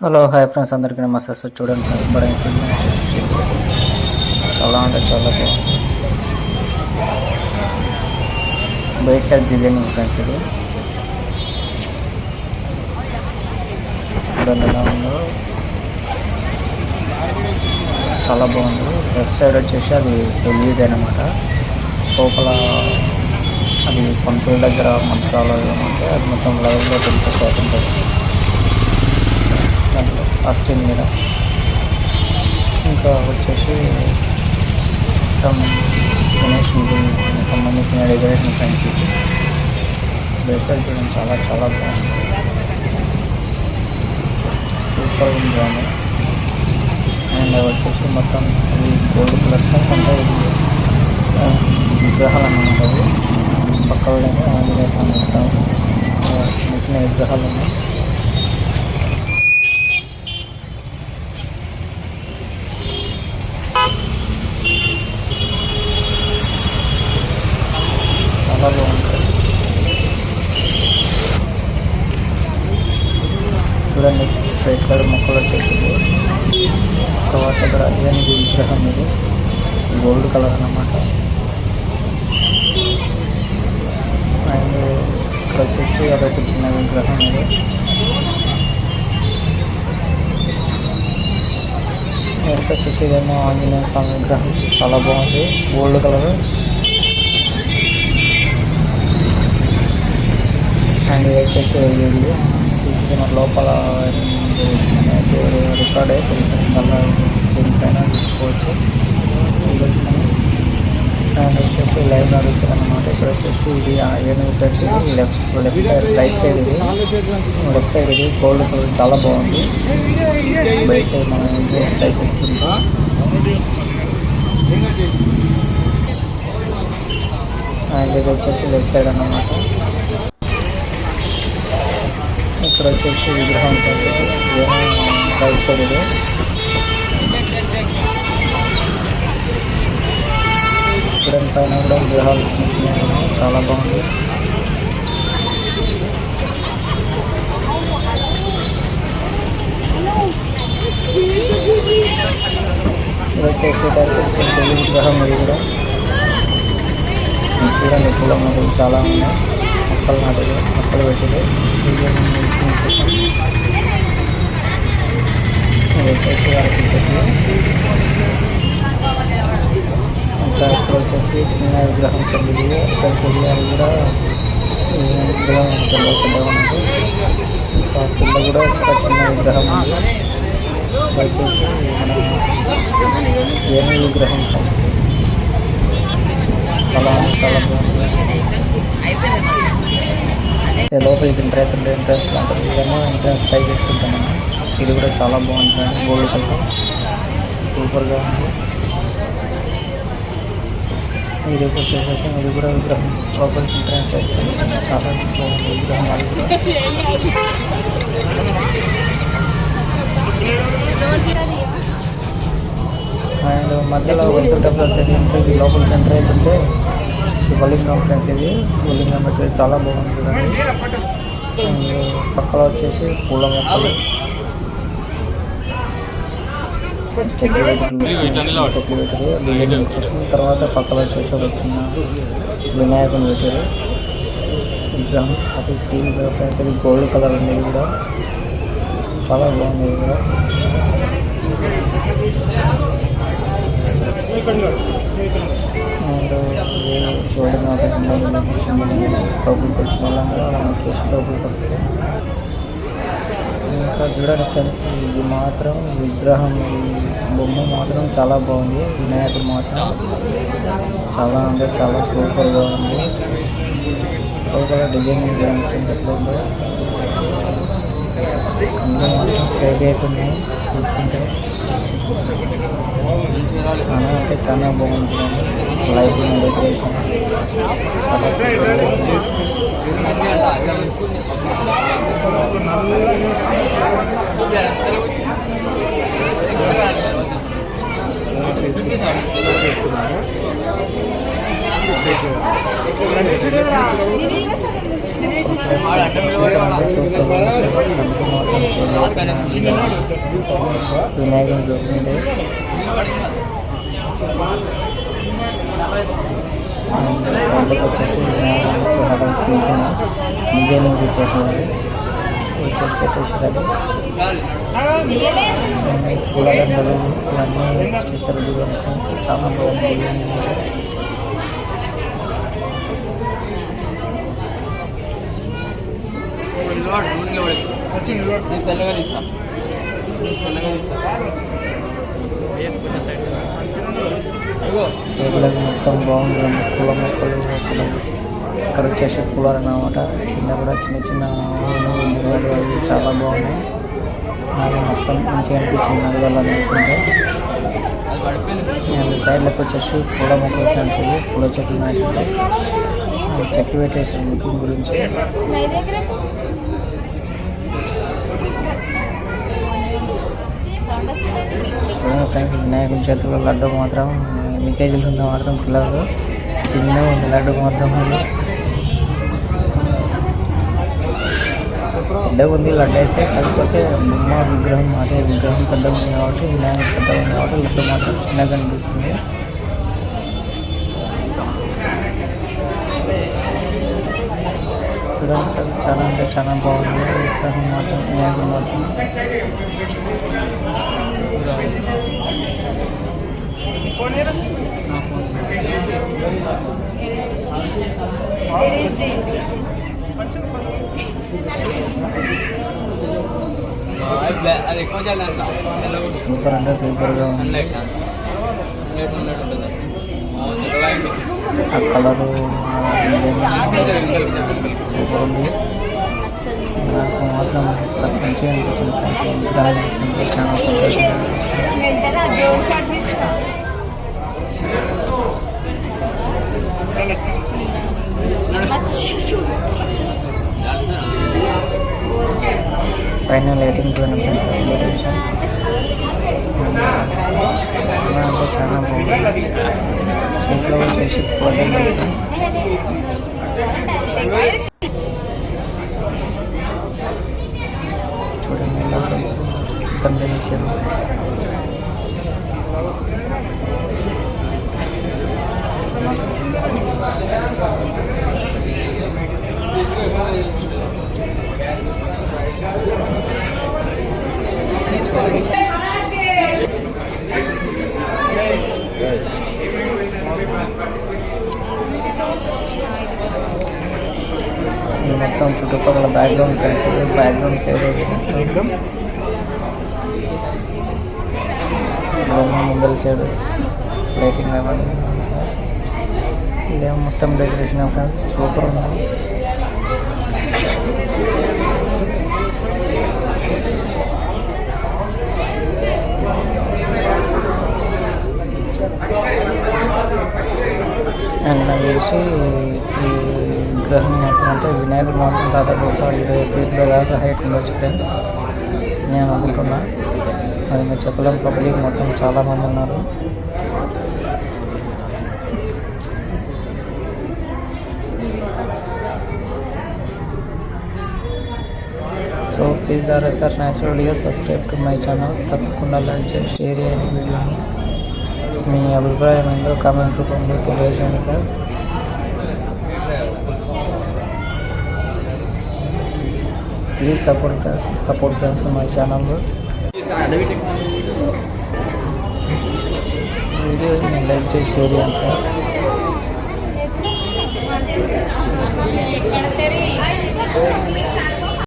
Hello hi friends, అందరికీ నమస్తే. So చూడండి ఫ్రెండ్స్, చాలా అంటే చాలా బాగుంది. బైక్ సైడ్ డిజైనింగ్ ఫ్రెండ్స్, ఇది చూడండి ఎలా ఉందో, చాలా బాగుంది. లెఫ్ట్ సైడ్ వచ్చేసి అది ఎల్ఈడి అనమాట. లోపల అది పంతుల దగ్గర మంచాలు ఏమంటే అది మొత్తం లైవ్లో తెలిపిస్తుంది ఆ స్క్రీన్ మీద. ఇంకా వచ్చేసి మొత్తం గణేష్కి సంబంధించిన డెకరేషన్ ఫ్రెండ్స్. ఇది బేసల్ చూడండి, చాలా చాలా బాగుంది, సూపర్ ఉంది బాగుంది. అండ్ వచ్చేసి మొత్తం ఇది గోల్డ్ కలర్ ఫ్రెండ్స్. అంటే ఇది విగ్రహాలు అన్నమాట. అది పక్కనే ఆంజనేయ స్వామి మొత్తం చిన్న చిన్న విగ్రహాలు ఉన్నాయి. చాలా బాగుంటుంది చూడండి. రైట్ సైడ్ మొక్కలు వచ్చేసింది. తర్వాత ఇక్కడ ఏనుగు విగ్రహం, ఇది గోల్డ్ కలర్ అన్నమాట. అండ్ ఇక్కడ వచ్చేసి అదొక చిన్న విగ్రహం. ఇది నెక్స్ట్ వచ్చేసి ఇదేమో ఆంజనేయ స్వామి విగ్రహం, చాలా బాగుంది, గోల్డ్ కలర్. అండ్ ఇది వచ్చేసి వీడియో సీసీ కెమెరా లోపల రికార్డ్ మళ్ళీ స్క్రీన్ పైన తీసుకోవచ్చు. అండ్ వచ్చేసి లైవ్ నడుస్తుంది అన్నమాట. ఇక్కడ వచ్చేసి ఇది ఏనుగు వచ్చేసి లెఫ్ట్ సైడ్, రైట్ సైడ్ ఇది లెఫ్ట్ సైడ్, ఇది గోల్డ్ కలర్, చాలా బాగుంది. రైట్ సైడ్ మనం ఇంగ్లీష్ టైప్ వస్తుంది. అండ్ ఇది వచ్చేసి లెఫ్ట్ సైడ్ అన్నమాట. ఇక్కడ వచ్చేసి విగ్రహం రైట్ సైడ్. ఇది ఇక్కడ పైన కూడా విగ్రహాలు చిన్న చిన్న, చాలా బాగుంది. ఇది వచ్చేసి రైట్ సైడ్ కొంచెం విగ్రహం. ఇది కూడా చూడండి, పూల మొదలు చాలా ఉన్నాయి. మొక్కలు నాటిది, మొక్కలు పెట్టింది. వచ్చేసి వారికి చెట్లు. ఇంకా ఇక్కడ వచ్చేసి చిన్న విగ్రహం పెద్దది ఫ్రెండ్స్. ఇది అది కూడా విగ్రహం పెద్దగా ఉంది. ఇంకా కింద కూడా ఒక చిన్న విగ్రహం ఉంది. వచ్చేసి మన ఏనుగు విగ్రహం ఫ్రెండ్స్. చాలా చాలా బాగుంది. లోపలికి ఎంట్రెన్స్ లాంటిది. ఇదేమో ఎంట్రెన్స్ పైకి ఎక్కుతుంటాం. ఇది కూడా చాలా బాగుంటుంది, గోల్డ్ కలర్, సూపర్గా ఉంది. ఇది వచ్చేసేసి ఇది కూడా విగ్రహం లోపలికి ఎంట్రెన్స్ అవుతుంది, చాలా బాగుంది విగ్రహం. అది కూడా అండ్ మధ్యలో వెళ్తుంటే ప్లస్ ఇది లోపలికి ఎంటర్ అవుతుంటే శివలింగం ఫ్రెండ్స్. ఇది శివలింగం అయితే చాలా బాగుంది చూడండి. అండ్ పక్కన వచ్చేసి పూల మొక్కలు, చెట్లు పెట్టారు డిజైనింగ్ కోసం. తర్వాత పక్కన వచ్చేసి ఒక చిన్న వినాయకుని పెట్టారు విగ్రహం. అది స్టీల్ ఫ్రెండ్స్. ఇది గోల్డ్ కలర్ ఉంది. ఇది కూడా చాలా బాగుంది. ఇది కూడా అండ్ చూడండి, లోపలికి వచ్చిన వాళ్ళందరూ అలా వచ్చేసి లోపలికి వస్తాయి. ఇంకా చూడండి ఫ్రెండ్స్, ఇది మాత్రం విగ్రహం, బొమ్మ మాత్రం చాలా బాగుంది. వినాయకుడు మాత్రం చాలా అంటే చాలా సూపర్గా ఉంది. లోపల డిజైనింగ్ చేయండి ఫ్రెండ్స్. ఎట్లా ఉందో అన్నీ మాత్రం షేక్ అవుతున్నాయి చూస్తుంటే. చాలా అంటే చాలా బాగుంది. లైటింగ్ డెకరేషన్ చాలా సూపర్గా ఉంది. వినాయకుని చూస్తుంటే సైడ్కి వచ్చేసి వినాయకుడు చిన్న చిన్న డిజైనింగ్ వచ్చేసినది వచ్చేసి పెట్టేసారు. పూలదండలు ఇవన్నీ చూస్తారు చూడండి ఫ్రెండ్స్, చాలా బాగుంది. సైడ్లకు మొత్తం బాగుంది, పూల మొక్కలు అసలు. ఇక్కడ వచ్చేసి కూలర్ అన్నమాట, కింద కూడా చిన్న చిన్న అవి చాలా బాగున్నాయి. నాకు మొత్తం మంచిగా అనిపించింది నలుగురు చూస్తుంటే. అండ్ సైడ్లకు వచ్చేసి పూల మొక్కలు ఫ్రెండ్స్, ఇవి పూల చెట్లు నాటింటే చెట్లు పెట్టేసి బుకింగ్ గురించి. ఫ్రెండ్స్ వినాయకుడి చేతిలో లడ్డు మాత్రం ఎన్ని కేజీలు ఉందో మాత్రం తెలియదు, చిన్నగా ఉంది లడ్డు మాత్రం. పెద్దగా ఉంది లడ్డు అయితే, కాకపోతే బొమ్మ విగ్రహం అదే విగ్రహం పెద్దగా ఉంది కాబట్టి, వినాయకుడు పెద్దగా ఉంది కాబట్టి లడ్డు మాత్రం చిన్నగా అనిపిస్తుంది. చూడండి ఫ్రెండ్స్, చాలా అంటే చాలా బాగుంది విగ్రహం మాత్రం, వినాయకుడు మాత్రం. సూపర్ అంటే సూపర్గా ఉంది. ఆ కలరు సూపర్ ఉంది. నాకు మాత్రం మంచిగా అనిపించింది ఫ్రెండ్స్, విగ్రహం చూస్తుంటే చాలా సంతోషంగా పైన లైటింగ్ చూడండి ఫ్రెండ్స్, డెకరేషన్ చాలా అంటే చాలా బాగుంది. చేతిలో వచ్చేసి పోతుంది ఫ్రెండ్స్. చూడండి ఎలా కాంబినేషన్. మొత్తం చుట్టుపక్కల బ్యాక్గ్రౌండ్ ఫ్రెండ్స్, బ్యాక్గ్రౌండ్ సైడ్ మొత్తం ముందర సైడ్ లైటింగ్ అవన్నీ ఇదే మొత్తం డెకరేషన్ ఫ్రెండ్స్, సూపర్ ఉంది. అండ్ నాకు తెలిసి ఈ విగ్రహం మాత్రం అంటే వినాయకుడు మాత్రం దాదాపు ఒక 20 ఫీట్ల దాకా హైట్ ఉండొచ్చు ఫ్రెండ్స్, నేను అనుకుంటున్నా. మరి ఇంకా చెప్పలేం, పబ్లిక్ మొత్తం చాలామంది ఉన్నారు. So please RSR natural videos subscribe to my channel. తప్పకుండా లైక్ చేసి షేర్ చేయండి వీడియోని. మీ అభిప్రాయం ఏందో కామెంట్ రూపంలో తెలియజేయండి friends. Please support friends my ఛానల్లో. వీడియోని లైక్ చేసి షేర్ చేయండి ఫ్రెండ్స్.